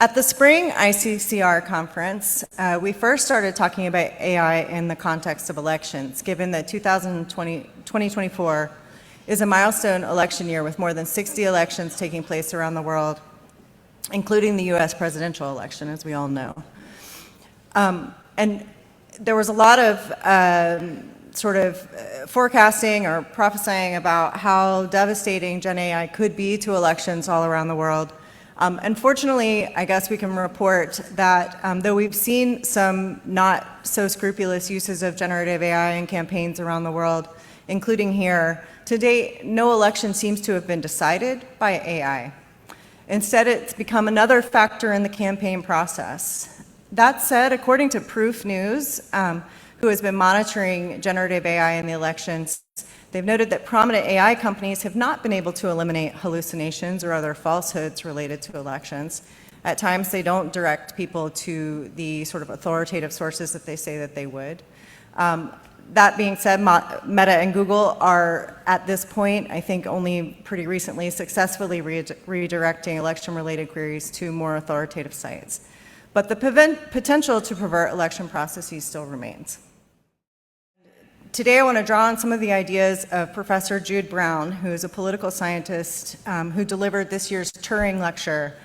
At the spring ICCR Conference, we first started talking about AI in the context of elections, given that 2024 is a milestone election year with more than 60 elections taking place around the world, including the US presidential election, as we all know. And there was a lot of forecasting or prophesying about how devastating Gen AI could be to elections all around the world. Unfortunately, I guess we can report that though we've seen some not so scrupulous uses of generative AI in campaigns around the world, including here, to date, no election seems to have been decided by AI. Instead, it's become another factor in the campaign process. That said, according to Proof News, who has been monitoring generative AI in the elections, they've noted that prominent AI companies have not been able to eliminate hallucinations or other falsehoods related to elections. At times, they don't direct people to the sort of authoritative sources that they say that they would. That being said, Meta and Google are, at this point, I think only pretty recently, successfully redirecting election-related queries to more authoritative sites. But the potential to pervert election processes still remains. Today, I want to draw on some of the ideas of Professor Jude Brown, who is a political scientist who delivered this year's Turing Lecture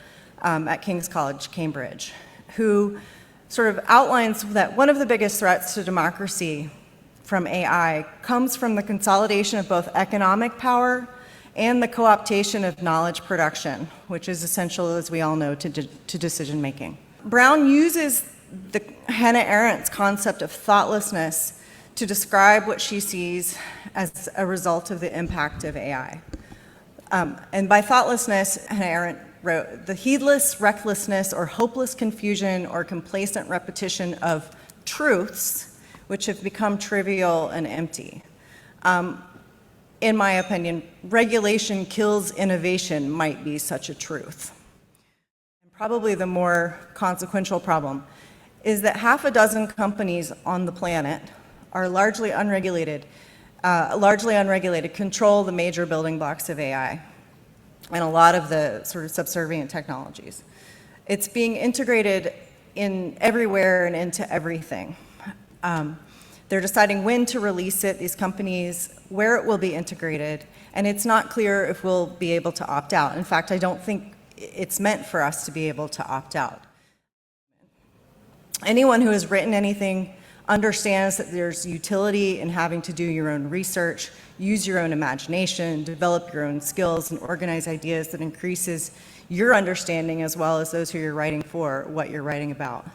at King's College, Cambridge, who sort of outlines that one of the biggest threats to democracy from AI comes from the consolidation of both economic power and the co-optation of knowledge production, which is essential, as we all know, to decision-making. Brown uses the Hannah Arendt's concept of thoughtlessness to describe what she sees as a result of the impact of AI. And by thoughtlessness, Hannah Arendt wrote, the heedless recklessness or hopeless confusion or complacent repetition of truths which have become trivial and empty. In my opinion, regulation kills innovation might be such a truth. And probably the more consequential problem is that half a dozen companies on the planet are largely unregulated, control the major building blocks of AI and a lot of the sort of subservient technologies. It's being integrated in everywhere and into everything. They're deciding when to release it, these companies, where it will be integrated, and it's not clear if we'll be able to opt out. In fact, I don't think it's meant for us to be able to opt out. Anyone who has written anything understands that there's utility in having to do your own research, use your own imagination, develop your own skills, and organize ideas that increases your understanding as well as those who you're writing for, what you're writing about.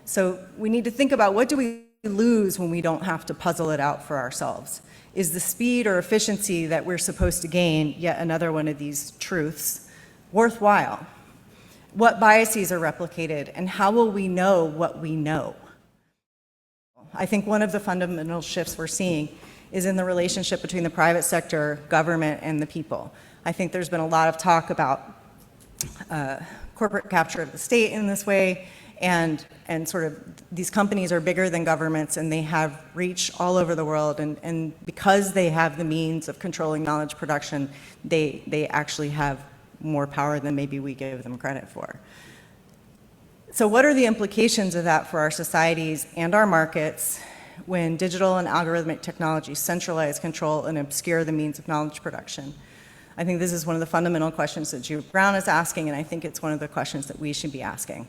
So we need to think about, what do we lose when we don't have to puzzle it out for ourselves? Is the speed or efficiency that we're supposed to gain, yet another one of these truths, worthwhile? What biases are replicated, and how will we know what we know? I think one of the fundamental shifts we're seeing is in the relationship between the private sector, government, and the people. I think there's been a lot of talk about corporate capture of the state in this way, and sort of these companies are bigger than governments, and they have reach all over the world, and because they have the means of controlling knowledge production, they actually have more power than maybe we give them credit for. So what are the implications of that for our societies and our markets when digital and algorithmic technologies centralize control and obscure the means of knowledge production? I think this is one of the fundamental questions that Jude Brown is asking, and I think it's one of the questions that we should be asking.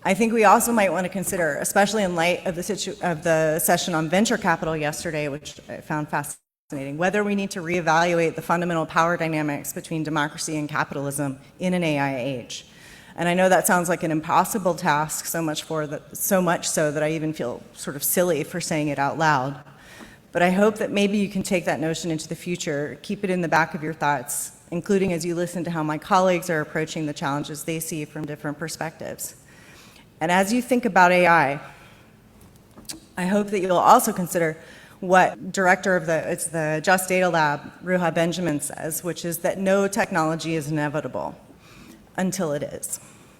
I think we also might want to consider, especially in light of the session on venture capital yesterday, which I found fascinating, whether we need to reevaluate the fundamental power dynamics between democracy and capitalism in an AI age. And I know that sounds like an impossible task, so much so that I even feel sort of silly for saying it out loud. But I hope that maybe you can take that notion into the future, keep it in the back of your thoughts, including as you listen to how my colleagues are approaching the challenges they see from different perspectives. And as you think about AI, I hope that you'll also consider what director of the Just Data Lab, Ruha Benjamin, says, which is that no technology is inevitable until it is.